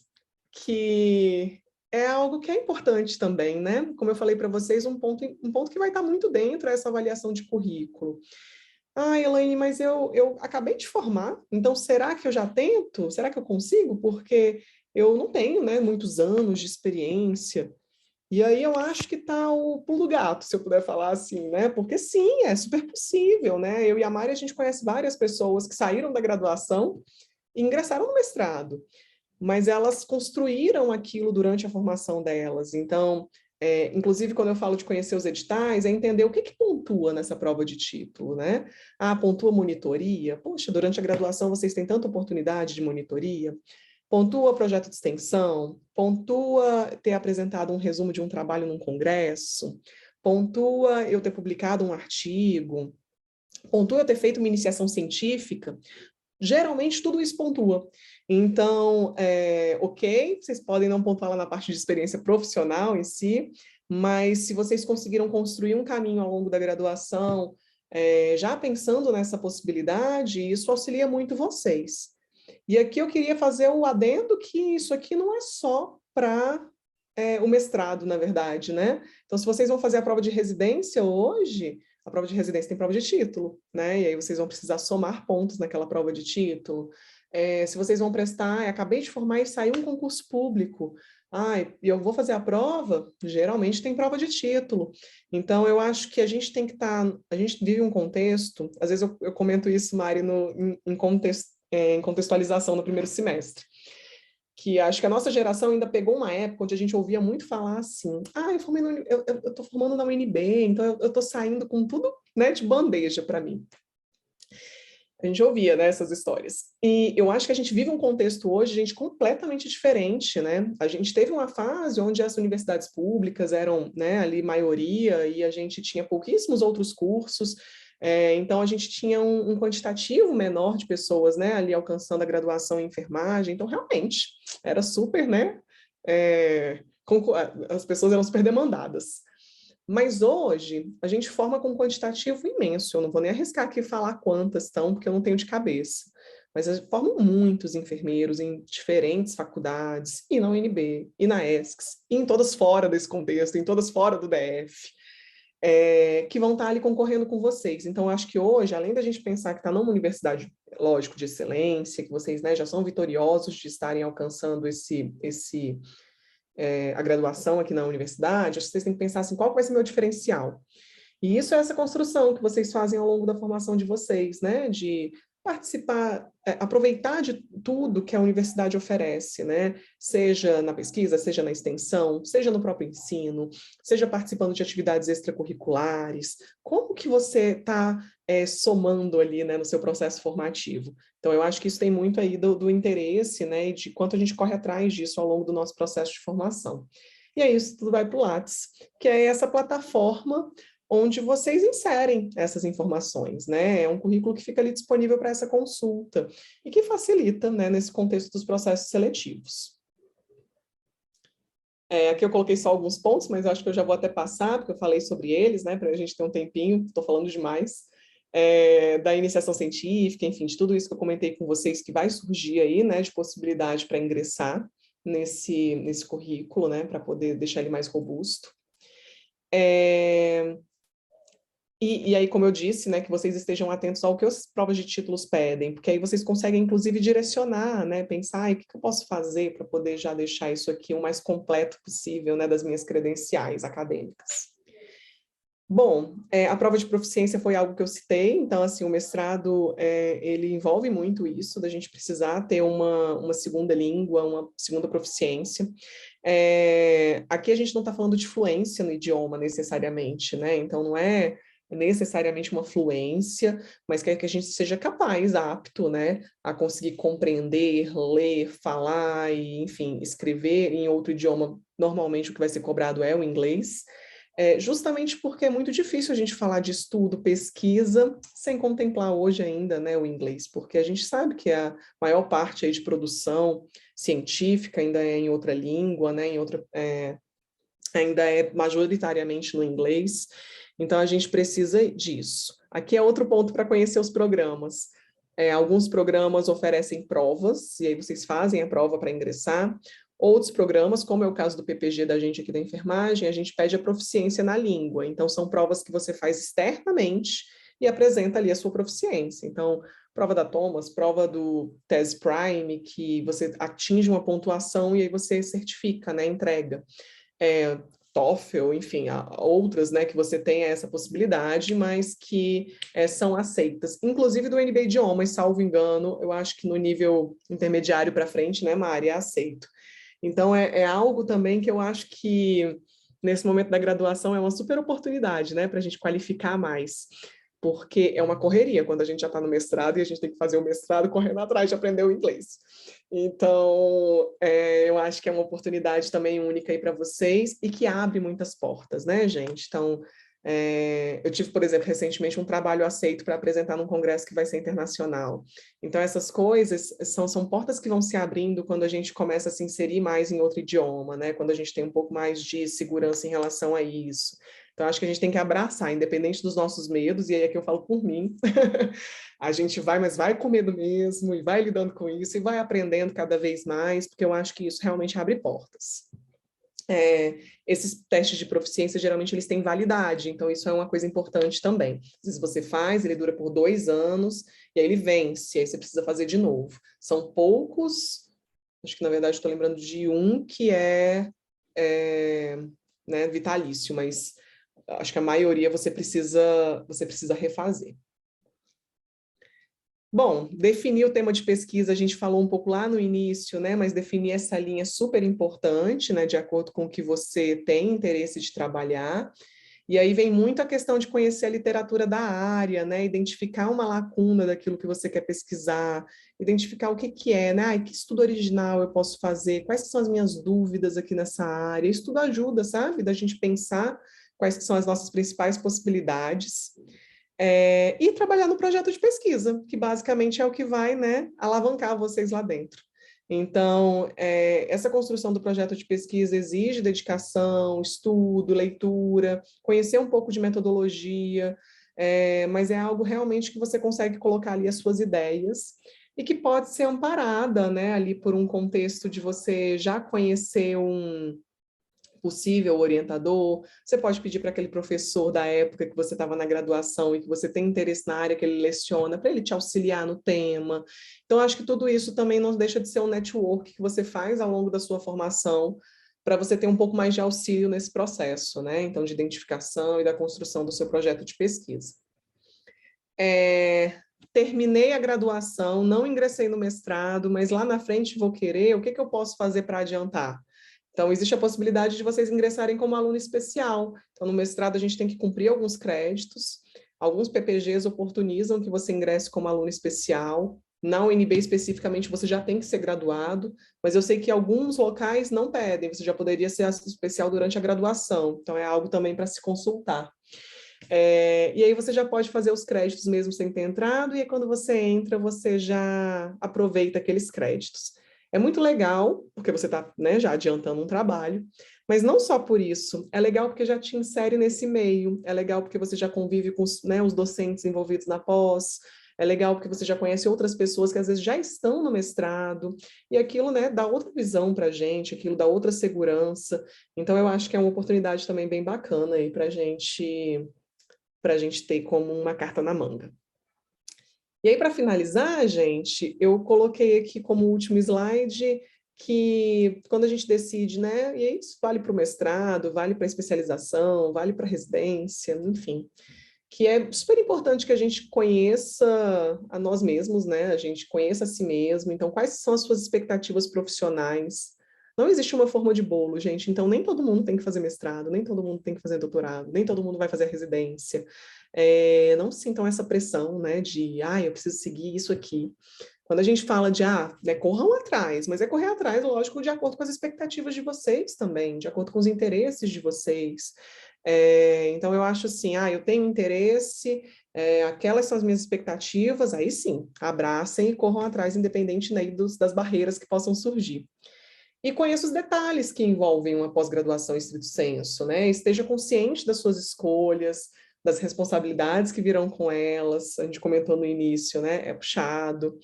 que é algo que é importante também, né? Como eu falei para vocês, um ponto que vai estar muito dentro é essa avaliação de currículo. Elaine, mas eu acabei de formar, então será que eu já tento? Será que eu consigo? Porque eu não tenho, né, muitos anos de experiência. E aí eu acho que está o pulo do gato, se eu puder falar assim, né? Porque sim, é super possível, né? Eu e a Mari, a gente conhece várias pessoas que saíram da graduação e ingressaram no mestrado, mas elas construíram aquilo durante a formação delas. Então, inclusive, quando eu falo de conhecer os editais, é entender o que pontua nessa prova de título, né? Ah, pontua monitoria? Poxa, durante a graduação vocês têm tanta oportunidade de monitoria. Pontua projeto de extensão, pontua ter apresentado um resumo de um trabalho num congresso, pontua eu ter publicado um artigo, pontua eu ter feito uma iniciação científica. Geralmente tudo isso pontua. Então, ok, vocês podem não pontuar lá na parte de experiência profissional em si, mas se vocês conseguiram construir um caminho ao longo da graduação, já pensando nessa possibilidade, isso auxilia muito vocês. E aqui eu queria fazer o adendo que isso aqui não é só para o mestrado, na verdade, né? Então, se vocês vão fazer a prova de residência hoje, a prova de residência tem prova de título, né? E aí vocês vão precisar somar pontos naquela prova de título. Se vocês vão prestar, acabei de formar e saiu um concurso público, e eu vou fazer a prova, geralmente tem prova de título. Então, eu acho que a gente tem que estar... a gente vive um contexto, às vezes eu comento isso, Mari, em contextualização no primeiro semestre, que acho que a nossa geração ainda pegou uma época onde a gente ouvia muito falar assim, eu tô formando na UNB, então eu tô saindo com tudo, né, de bandeja para mim. A gente ouvia, né, essas histórias. E eu acho que a gente vive um contexto hoje, gente, completamente diferente, né? A gente teve uma fase onde as universidades públicas eram, né, ali maioria, e a gente tinha pouquíssimos outros cursos, então a gente tinha um quantitativo menor de pessoas, né, ali alcançando a graduação em enfermagem, então realmente era super, né, as pessoas eram super demandadas. Mas hoje, a gente forma com um quantitativo imenso. Eu não vou nem arriscar aqui falar quantas estão, porque eu não tenho de cabeça. Mas formam muitos enfermeiros em diferentes faculdades, e na UNB, e na ESCS, e em todas fora desse contexto, em todas fora do DF, que vão estar ali concorrendo com vocês. Então, eu acho que hoje, além da gente pensar que está numa universidade, lógico, de excelência, que vocês, né, já são vitoriosos de estarem alcançando a graduação aqui na universidade, acho que vocês têm que pensar assim, qual vai ser o meu diferencial? E isso é essa construção que vocês fazem ao longo da formação de vocês, né? De participar, aproveitar de tudo que a universidade oferece, né? Seja na pesquisa, seja na extensão, seja no próprio ensino, seja participando de atividades extracurriculares. Como que você está somando ali, né, no seu processo formativo? Então, eu acho que isso tem muito aí do interesse, né, e de quanto a gente corre atrás disso ao longo do nosso processo de formação. E aí isso tudo vai para o Lattes, que é essa plataforma onde vocês inserem essas informações, né? É um currículo que fica ali disponível para essa consulta e que facilita, né, nesse contexto dos processos seletivos. Aqui eu coloquei só alguns pontos, mas eu acho que eu já vou até passar, porque eu falei sobre eles, né, para a gente ter um tempinho, estou falando demais. Da iniciação científica, enfim, de tudo isso que eu comentei com vocês, que vai surgir aí, né, de possibilidade para ingressar nesse currículo, né, para poder deixar ele mais robusto. E aí, como eu disse, né, que vocês estejam atentos ao que as provas de títulos pedem, porque aí vocês conseguem, inclusive, direcionar, né, pensar, o que eu posso fazer para poder já deixar isso aqui o mais completo possível, né, das minhas credenciais acadêmicas. Bom, a prova de proficiência foi algo que eu citei, então, assim, o mestrado, ele envolve muito isso, da gente precisar ter uma segunda língua, uma segunda proficiência. Aqui a gente não está falando de fluência no idioma, necessariamente, né, então não é necessariamente uma fluência, mas que a gente seja capaz, apto, né, a conseguir compreender, ler, falar e, enfim, escrever em outro idioma. Normalmente o que vai ser cobrado é o inglês, justamente porque é muito difícil a gente falar de estudo, pesquisa, sem contemplar hoje ainda, né, o inglês, porque a gente sabe que a maior parte aí de produção científica ainda é em outra língua, né, ainda é majoritariamente no inglês, então a gente precisa disso. Aqui é outro ponto para conhecer os programas. Alguns programas oferecem provas, e aí vocês fazem a prova para ingressar. Outros programas, como é o caso do PPG da gente aqui da enfermagem, a gente pede a proficiência na língua. Então, são provas que você faz externamente e apresenta ali a sua proficiência. Então, prova da Thomas, prova do TES Prime, que você atinge uma pontuação e aí você certifica, né, entrega. TOEFL, enfim, há outras, né, que você tenha essa possibilidade, mas que são aceitas. Inclusive do NB Idiomas, salvo engano, eu acho que no nível intermediário para frente, né, Mari, é aceito. Então, é algo também que eu acho que, nesse momento da graduação, é uma super oportunidade, né, para a gente qualificar mais, porque é uma correria quando a gente já está no mestrado e a gente tem que fazer o mestrado correndo atrás de aprender o inglês. Então, eu acho que é uma oportunidade também única aí para vocês e que abre muitas portas, né, gente? Então, eu tive, por exemplo, recentemente um trabalho aceito para apresentar num congresso que vai ser internacional. Então, essas coisas são portas que vão se abrindo quando a gente começa a se inserir mais em outro idioma, né? Quando a gente tem um pouco mais de segurança em relação a isso. Então, acho que a gente tem que abraçar, independente dos nossos medos, e aí é que eu falo por mim. A gente vai, mas vai com medo mesmo, e vai lidando com isso, e vai aprendendo cada vez mais, porque eu acho que isso realmente abre portas. Esses testes de proficiência, geralmente, eles têm validade, então isso é uma coisa importante também. Às vezes você faz, ele dura por 2 anos, e aí ele vence, aí você precisa fazer de novo. São poucos, acho que, na verdade, estou lembrando de um que né, vitalício, mas acho que a maioria você precisa refazer. Bom, definir o tema de pesquisa, a gente falou um pouco lá no início, né? Mas definir essa linha é super importante, né? De acordo com o que você tem interesse de trabalhar. E aí vem muito a questão de conhecer a literatura da área, né? Identificar uma lacuna daquilo que você quer pesquisar, identificar o que é, né? Que estudo original eu posso fazer, quais são as minhas dúvidas aqui nessa área. Isso tudo ajuda, sabe? Da gente pensar quais são as nossas principais possibilidades. E trabalhar no projeto de pesquisa, que basicamente é o que vai, né, alavancar vocês lá dentro. Então, essa construção do projeto de pesquisa exige dedicação, estudo, leitura, conhecer um pouco de metodologia, mas é algo realmente que você consegue colocar ali as suas ideias e que pode ser amparada, né, ali por um contexto de você já conhecer um possível orientador, você pode pedir para aquele professor da época que você estava na graduação e que você tem interesse na área que ele leciona, para ele te auxiliar no tema. Então, acho que tudo isso também não deixa de ser um network que você faz ao longo da sua formação, para você ter um pouco mais de auxílio nesse processo, né? Então, de identificação e da construção do seu projeto de pesquisa. Terminei a graduação, não ingressei no mestrado, mas lá na frente vou querer, o que eu posso fazer para adiantar? Então, existe a possibilidade de vocês ingressarem como aluno especial. Então, no mestrado, a gente tem que cumprir alguns créditos. Alguns PPGs oportunizam que você ingresse como aluno especial. Na UNB, especificamente, você já tem que ser graduado, mas eu sei que alguns locais não pedem, você já poderia ser especial durante a graduação. Então, é algo também para se consultar. E aí você já pode fazer os créditos mesmo sem ter entrado, e aí quando você entra, você já aproveita aqueles créditos. É muito legal, porque você está, né, já adiantando um trabalho, mas não só por isso, é legal porque já te insere nesse meio, é legal porque você já convive com os docentes envolvidos na pós, é legal porque você já conhece outras pessoas que às vezes já estão no mestrado, e aquilo, né, dá outra visão para a gente, aquilo dá outra segurança. Então, eu acho que é uma oportunidade também bem bacana aí para a gente ter como uma carta na manga. E aí, para finalizar, gente, eu coloquei aqui como último slide que quando a gente decide, né, e isso vale para o mestrado, vale para a especialização, vale para a residência, enfim, que é super importante que a gente conheça a nós mesmos, né, a gente conheça a si mesmo, então quais são as suas expectativas profissionais. Não existe uma forma de bolo, gente, então nem todo mundo tem que fazer mestrado, nem todo mundo tem que fazer doutorado, nem todo mundo vai fazer residência. Não sintam essa pressão, né, de, eu preciso seguir isso aqui. Quando a gente fala de, né, corram atrás, mas é correr atrás, lógico, de acordo com as expectativas de vocês também, de acordo com os interesses de vocês. Então, eu acho assim, eu tenho interesse, aquelas são as minhas expectativas, aí sim, abracem e corram atrás, independente, né, das barreiras que possam surgir. E conheça os detalhes que envolvem uma pós-graduação em estrito sensu, né? Esteja consciente das suas escolhas, das responsabilidades que virão com elas. A gente comentou no início, né? É puxado,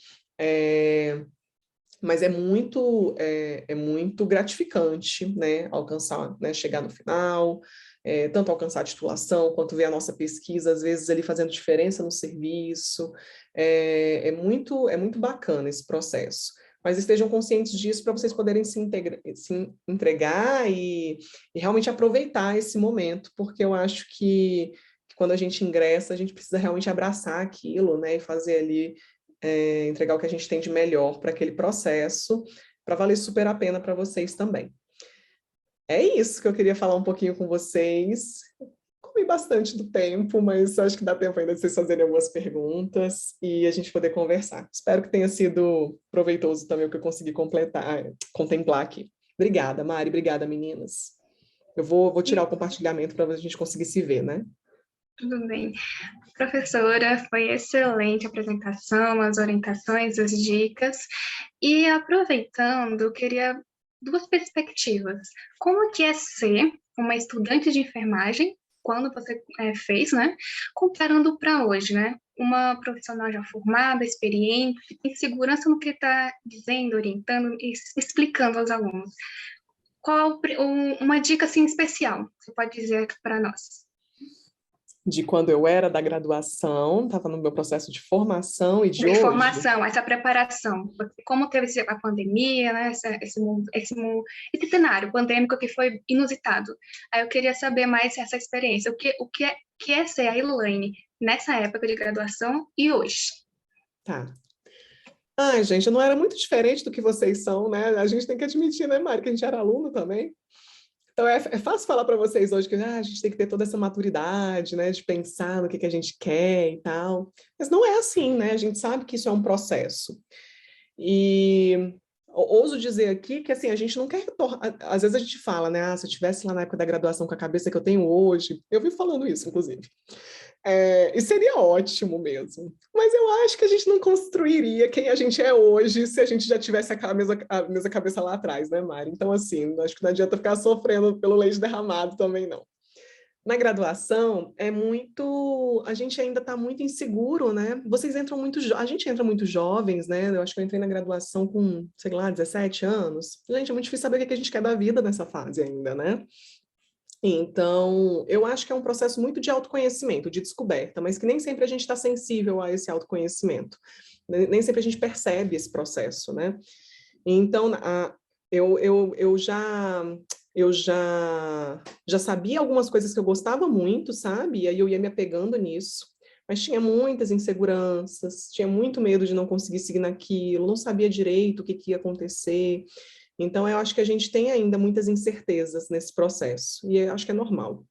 mas é muito gratificante, né? Alcançar, né? Chegar no final, tanto alcançar a titulação, quanto ver a nossa pesquisa, às vezes, ali fazendo diferença no serviço. É muito bacana esse processo. mas estejam conscientes disso para vocês poderem se entregar e realmente aproveitar esse momento, porque eu acho que quando a gente ingressa, a gente precisa realmente abraçar aquilo, né, e fazer ali, entregar o que a gente tem de melhor para aquele processo, para valer super a pena para vocês também. É isso que eu queria falar um pouquinho com vocês. Comi bastante do tempo, mas acho que dá tempo ainda de vocês fazerem algumas perguntas e a gente poder conversar. Espero que tenha sido proveitoso também o que eu consegui contemplar aqui. Obrigada, Mari. Obrigada, meninas. Eu vou tirar o compartilhamento para a gente conseguir se ver, né? Tudo bem. Professora, foi excelente a apresentação, as orientações, as dicas. E aproveitando, queria duas perspectivas. Como que é ser uma estudante de enfermagem, quando você fez, né? Comparando para hoje, né? Uma profissional já formada, experiente, que tem segurança no que está dizendo, orientando e explicando aos alunos. Qual uma dica assim especial que você pode dizer para nós? De quando eu era da graduação, estava no meu processo de formação e de hoje. Formação, essa preparação, como teve a pandemia, né, esse cenário pandêmico que foi inusitado. Aí eu queria saber mais essa experiência, o que é ser a Elaine nessa época de graduação e hoje? Tá. Ai, gente, eu não era muito diferente do que vocês são, né? A gente tem que admitir, né, Mari, que a gente era aluno também. Então, é fácil falar para vocês hoje que a gente tem que ter toda essa maturidade, né, de pensar no que a gente quer e tal. Mas não é assim, né? A gente sabe que isso é um processo. E ouso dizer aqui que, assim, a gente não quer... Às vezes a gente fala, né? Se eu estivesse lá na época da graduação com a cabeça que eu tenho hoje... Eu vivo falando isso, inclusive. E seria ótimo mesmo. Mas eu acho que a gente não construiria quem a gente é hoje se a gente já tivesse a mesma cabeça lá atrás, né, Mari? Então, assim, acho que não adianta ficar sofrendo pelo leite derramado também, não. Na graduação, a gente ainda está muito inseguro, né? Vocês entram a gente entra muito jovens, né? Eu acho que eu entrei na graduação com, sei lá, 17 anos. Gente, é muito difícil saber o que a gente quer da vida nessa fase ainda, né? Então, eu acho que é um processo muito de autoconhecimento, de descoberta, mas que nem sempre a gente está sensível a esse autoconhecimento. Nem sempre a gente percebe esse processo, né? Então, eu já sabia algumas coisas que eu gostava muito, sabe? E aí eu ia me apegando nisso. Mas tinha muitas inseguranças, tinha muito medo de não conseguir seguir naquilo, não sabia direito o que ia acontecer. Então, eu acho que a gente tem ainda muitas incertezas nesse processo, e eu acho que é normal.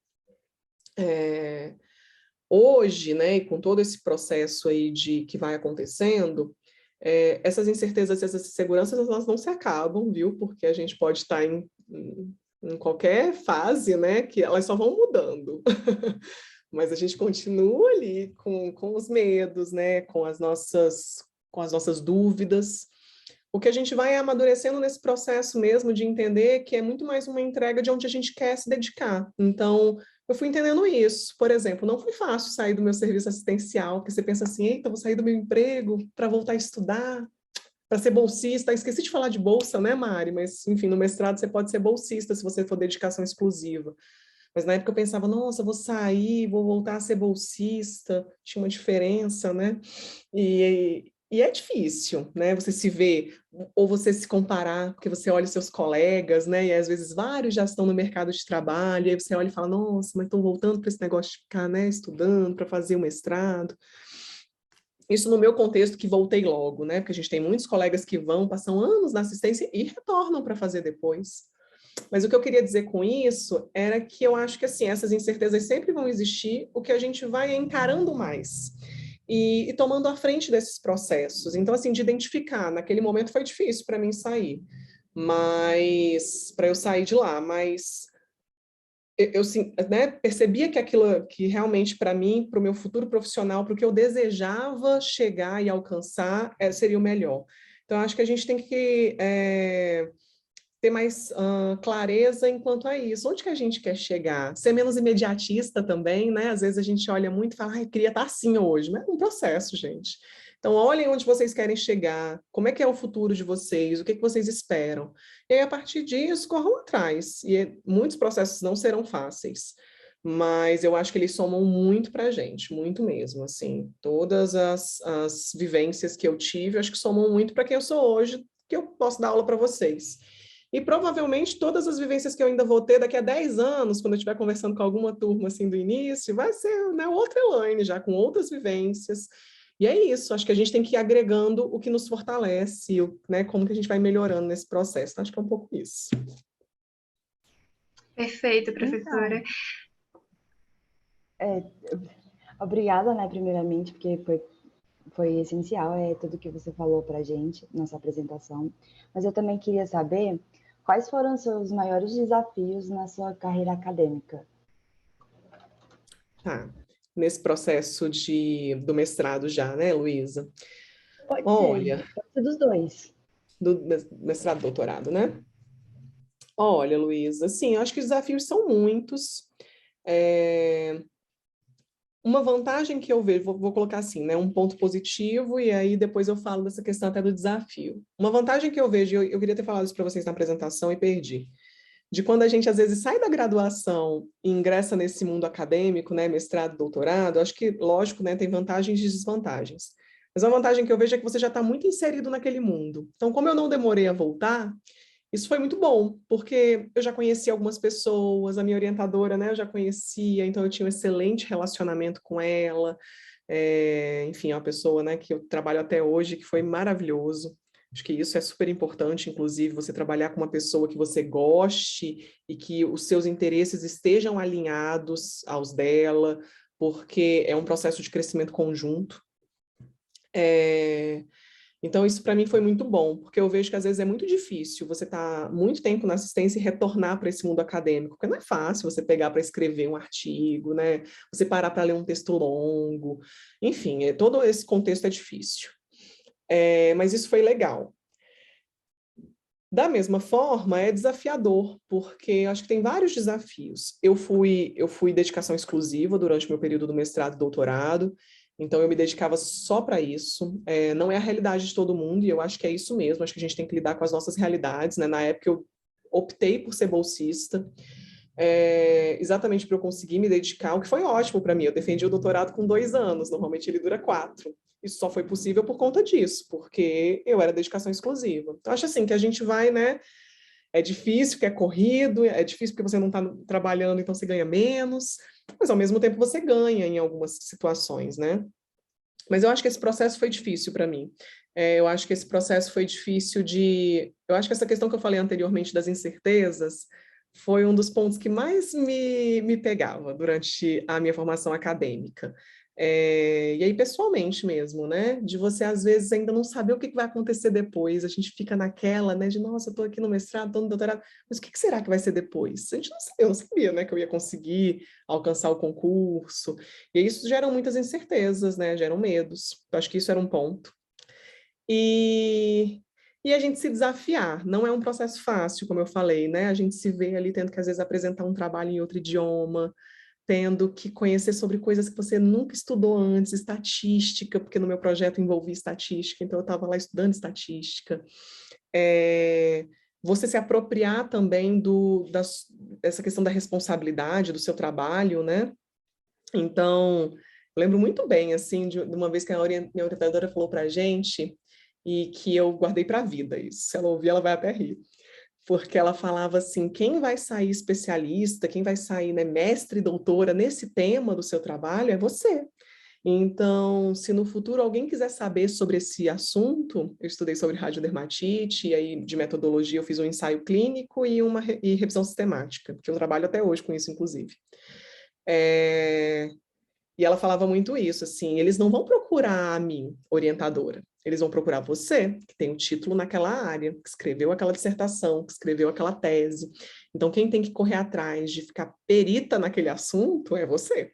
Hoje, né, e com todo esse processo aí que vai acontecendo, essas incertezas e essas inseguranças, elas não se acabam, viu? Porque a gente pode estar em qualquer fase, né, que elas só vão mudando. Mas a gente continua ali com os medos, né, com as nossas dúvidas. O que a gente vai amadurecendo nesse processo mesmo de entender que é muito mais uma entrega de onde a gente quer se dedicar. Então, eu fui entendendo isso. Por exemplo, não foi fácil sair do meu serviço assistencial, porque você pensa assim, eita, vou sair do meu emprego para voltar a estudar, para ser bolsista. Esqueci de falar de bolsa, né, Mari? Mas, enfim, no mestrado você pode ser bolsista se você for dedicação exclusiva. Mas na época eu pensava, nossa, vou sair, vou voltar a ser bolsista. Tinha uma diferença, né? E é difícil, né? Você se vê, ou você se comparar, porque você olha os seus colegas, né? E às vezes vários já estão no mercado de trabalho, e aí você olha e fala, nossa, mas estou voltando para esse negócio de ficar, né, estudando, para fazer o mestrado. Isso no meu contexto que voltei logo, né? Porque a gente tem muitos colegas que passam anos na assistência e retornam para fazer depois. Mas o que eu queria dizer com isso era que eu acho que, assim, essas incertezas sempre vão existir, o que a gente vai encarando mais. E tomando a frente desses processos. Então, assim, de identificar, naquele momento foi difícil para mim sair, mas para eu sair de lá, mas eu né, percebia que aquilo que realmente para mim, para o meu futuro profissional, para o que eu desejava chegar e alcançar, seria o melhor. Então, acho que a gente tem que ter mais clareza enquanto a isso. Onde que a gente quer chegar? Ser menos imediatista também, né? Às vezes a gente olha muito e fala, ai, queria estar assim hoje. Mas é um processo, gente. Então, olhem onde vocês querem chegar, como é que é o futuro de vocês, o que vocês esperam. E aí, a partir disso, corram atrás. E muitos processos não serão fáceis, mas eu acho que eles somam muito para a gente, muito mesmo, assim. Todas as vivências que eu tive, eu acho que somam muito para quem eu sou hoje, que eu posso dar aula para vocês. E provavelmente todas as vivências que eu ainda vou ter daqui a 10 anos, quando eu estiver conversando com alguma turma assim do início, vai ser, né, outra Elaine, já com outras vivências. E é isso, acho que a gente tem que ir agregando o que nos fortalece, né, como que a gente vai melhorando nesse processo. Acho que é um pouco isso. Perfeito, professora. Então, obrigada, né, primeiramente, porque foi essencial, tudo que você falou para a gente, nossa apresentação. Mas eu também queria saber quais foram os seus maiores desafios na sua carreira acadêmica? Tá. Nesse processo do mestrado já, né, Luísa? Pode Olha, ser dos dois. do mestrado, doutorado, né? Olha, Luísa, sim, eu acho que os desafios são muitos. Uma vantagem que eu vejo, vou colocar assim, né, um ponto positivo, e aí depois eu falo dessa questão até do desafio. Uma vantagem que eu vejo, eu queria ter falado isso para vocês na apresentação e perdi, de quando a gente às vezes sai da graduação e ingressa nesse mundo acadêmico, né, mestrado, doutorado, acho que, lógico, né, tem vantagens e desvantagens. Mas a vantagem que eu vejo é que você já está muito inserido naquele mundo. Então, como eu não demorei a voltar, isso foi muito bom, porque eu já conhecia algumas pessoas, a minha orientadora, né, eu já conhecia, então eu tinha um excelente relacionamento com ela, enfim, é uma pessoa, né, que eu trabalho até hoje, que foi maravilhoso. Acho que isso é super importante, inclusive, você trabalhar com uma pessoa que você goste e que os seus interesses estejam alinhados aos dela, porque é um processo de crescimento conjunto. Então, isso para mim foi muito bom, porque eu vejo que às vezes é muito difícil você estar muito tempo na assistência e retornar para esse mundo acadêmico, porque não é fácil você pegar para escrever um artigo, né? Você parar para ler um texto longo, enfim, todo esse contexto é difícil. Mas isso foi legal. Da mesma forma, é desafiador, porque eu acho que tem vários desafios. Eu fui dedicação exclusiva durante o meu período do mestrado e doutorado, então eu me dedicava só para isso. Não é a realidade de todo mundo, e eu acho que é isso mesmo, acho que a gente tem que lidar com as nossas realidades, né? Na época eu optei por ser bolsista, exatamente para eu conseguir me dedicar, o que foi ótimo para mim. Eu defendi o doutorado com 2 anos, normalmente ele dura 4. Isso só foi possível por conta disso, porque eu era dedicação exclusiva. Então, acho assim, que a gente vai, né? É difícil, que é corrido, é difícil porque você não está trabalhando, então você ganha menos, mas ao mesmo tempo você ganha em algumas situações, né? Mas eu acho que esse processo foi difícil para mim. Eu acho que esse processo foi difícil eu acho que essa questão que eu falei anteriormente das incertezas foi um dos pontos que mais me pegava durante a minha formação acadêmica. E aí, pessoalmente mesmo, né? De você, às vezes, ainda não saber o que vai acontecer depois. A gente fica naquela, né? De, nossa, eu estou aqui no mestrado, estou no doutorado, mas o que será que vai ser depois? A gente não sabia, eu não sabia, né? Que eu ia conseguir alcançar o concurso. E isso geram muitas incertezas, né? Geram medos. Eu acho que isso era um ponto. E a gente se desafiar. Não é um processo fácil, como eu falei, né? A gente se vê ali tendo que, às vezes, apresentar um trabalho em outro idioma, tendo que conhecer sobre coisas que você nunca estudou antes, estatística, porque no meu projeto envolvia estatística, então eu estava lá estudando estatística. Você se apropriar também dessa questão da responsabilidade do seu trabalho, né? Então, eu lembro muito bem, assim, de uma vez que minha orientadora falou para a gente, e que eu guardei para a vida isso. Se ela ouvir, ela vai até rir. Porque ela falava assim, quem vai sair especialista, quem vai sair, né, mestre e doutora nesse tema do seu trabalho é você. Então, se no futuro alguém quiser saber sobre esse assunto, eu estudei sobre radiodermatite, e aí de metodologia eu fiz um ensaio clínico e revisão sistemática, que eu trabalho até hoje com isso, inclusive. E ela falava muito isso, assim, eles não vão procurar a mim, orientadora, eles vão procurar você, que tem o título naquela área, que escreveu aquela dissertação, que escreveu aquela tese. Então, quem tem que correr atrás de ficar perita naquele assunto é você.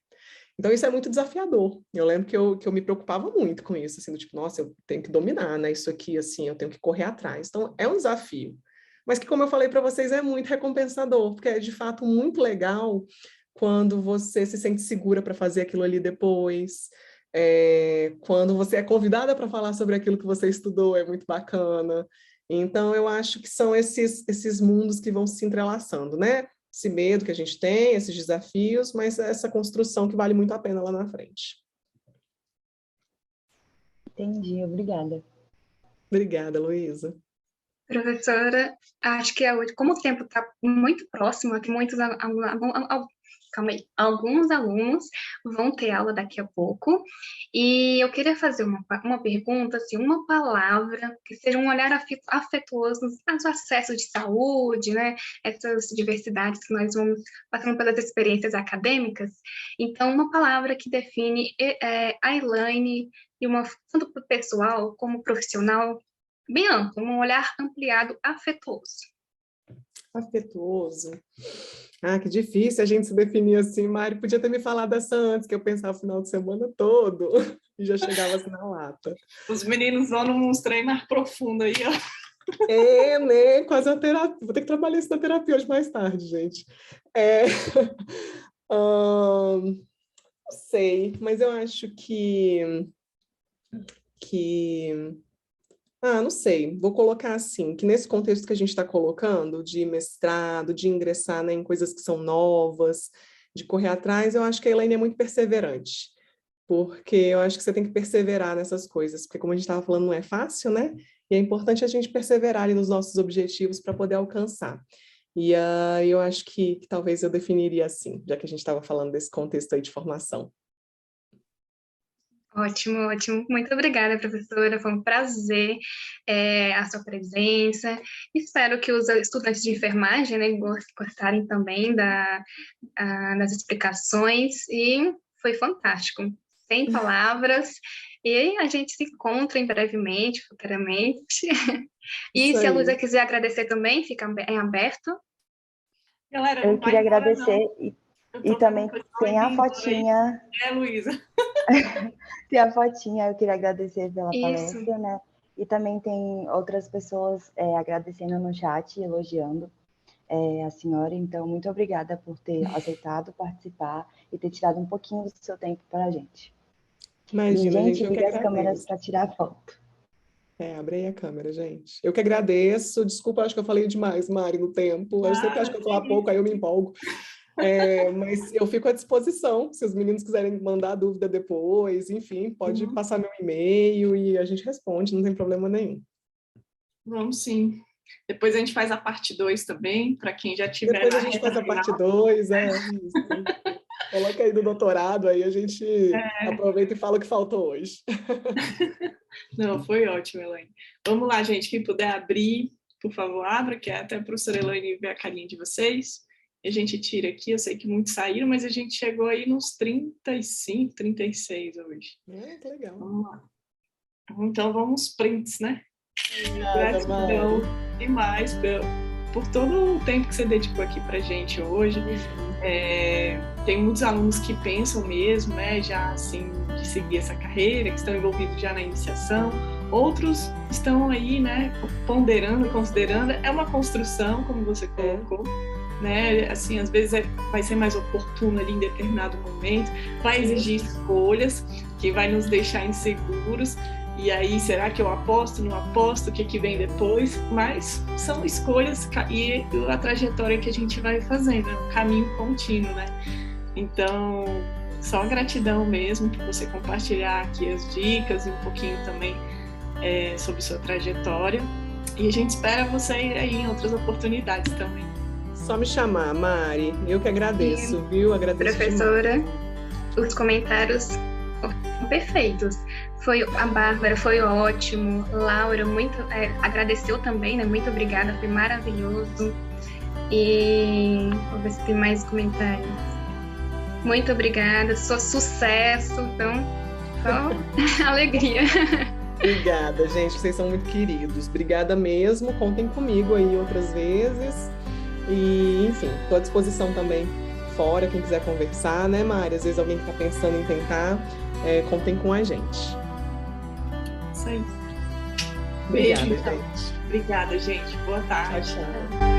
Então, isso é muito desafiador. Eu lembro que eu me preocupava muito com isso, assim, do tipo, nossa, eu tenho que dominar, né, isso aqui, assim, eu tenho que correr atrás. Então, é um desafio. Mas que, como eu falei para vocês, é muito recompensador, porque é, de fato, muito legal quando você se sente segura para fazer aquilo ali depois, quando você é convidada para falar sobre aquilo que você estudou, é muito bacana. Então, eu acho que são esses mundos que vão se entrelaçando, né? Esse medo que a gente tem, esses desafios, mas essa construção que vale muito a pena lá na frente. Entendi, obrigada. Obrigada, Luísa. Professora, acho que como o tempo está muito próximo, aqui alguns alunos vão ter aula daqui a pouco, e eu queria fazer uma pergunta, assim, uma palavra que seja um olhar afetuoso aos acessos de saúde, né, essas diversidades que nós vamos passando pelas experiências acadêmicas. Então, uma palavra que define a Elaine, tanto para o pessoal como profissional, bem amplo, um olhar ampliado, afetuoso. Afetuoso. Ah, que difícil a gente se definir assim, Mari. Podia ter me falado essa antes, que eu pensava o final de semana todo e já chegava assim na lata. Os meninos vão num treinos profundo aí, ó. Né? Quase a terapia. Vou ter que trabalhar isso na terapia hoje mais tarde, gente. Não sei, mas eu acho que não sei, vou colocar assim, que nesse contexto que a gente está colocando, de mestrado, de ingressar, né, em coisas que são novas, de correr atrás, eu acho que a Elaine é muito perseverante, porque eu acho que você tem que perseverar nessas coisas, porque como a gente estava falando, não é fácil, né? E é importante a gente perseverar ali nos nossos objetivos para poder alcançar. E eu acho que talvez eu definiria assim, já que a gente estava falando desse contexto aí de formação. Ótimo, ótimo. Muito obrigada, professora. Foi um prazer a sua presença. Espero que os estudantes de enfermagem, né, gostarem também das explicações. E foi fantástico. Sem palavras. E a gente se encontra em brevemente, futuramente. E se a Luísa quiser agradecer também, fica em aberto. Galera, eu queria agradecer e também tem a fotinha. Luísa. Tem a fotinha, eu queria agradecer pela palestra, né? E também tem outras pessoas agradecendo no chat, elogiando a senhora. Então, muito obrigada por ter aceitado participar e ter tirado um pouquinho do seu tempo para a gente. Imagina, gente, liga as câmeras para tirar foto. Abre aí a câmera, gente. Eu que agradeço. Desculpa, acho que eu falei demais, Mari, no tempo. Eu sempre acho que eu falo pouco, aí eu me empolgo. Mas eu fico à disposição, se os meninos quiserem mandar dúvida depois, enfim, pode passar meu e-mail e a gente responde, não tem problema nenhum. Vamos sim. Depois a gente faz a parte 2 também, para quem já tiver. Depois a gente faz a parte 2, isso. Coloca aí do doutorado, aí a gente aproveita e fala o que faltou hoje. Não, foi ótimo, Elaine. Vamos lá, gente, quem puder abrir, por favor, abra, que até a professora Elaine ver a carinha de vocês. A gente tira aqui, eu sei que muitos saíram, mas a gente chegou aí nos 35, 36 hoje. Que legal. Vamos lá. Então, vamos prints, né? Gratidão demais por todo o tempo que você dedicou aqui pra gente hoje. Tem muitos alunos que pensam mesmo, né, já assim, de seguir essa carreira, que estão envolvidos já na iniciação. Outros estão aí, né, ponderando, considerando. É uma construção, como você colocou. Né? Assim, às vezes vai ser mais oportuno ali em determinado momento, vai exigir escolhas que vai nos deixar inseguros, e aí será que eu aposto, não aposto, o que vem depois? Mas são escolhas e a trajetória que a gente vai fazendo, é um caminho contínuo, né? Então, só gratidão mesmo por você compartilhar aqui as dicas e um pouquinho também sobre sua trajetória, e a gente espera você aí em outras oportunidades também. Só me chamar, Mari. Eu que agradeço, viu? Agradeço professora, demais. Os comentários perfeitos. A Bárbara foi ótimo. Laura agradeceu também, né? Muito obrigada, foi maravilhoso. E vou ver se tem mais comentários. Muito obrigada, sucesso. Então, só alegria. Obrigada, gente. Vocês são muito queridos. Obrigada mesmo. Contem comigo aí outras vezes. E, enfim, estou à disposição também fora, quem quiser conversar, né, Mari? Às vezes alguém que está pensando em tentar, contem com a gente. Isso aí. Obrigada, Beijo, então. gente. Obrigada, gente. Boa tarde. Tchau, tchau.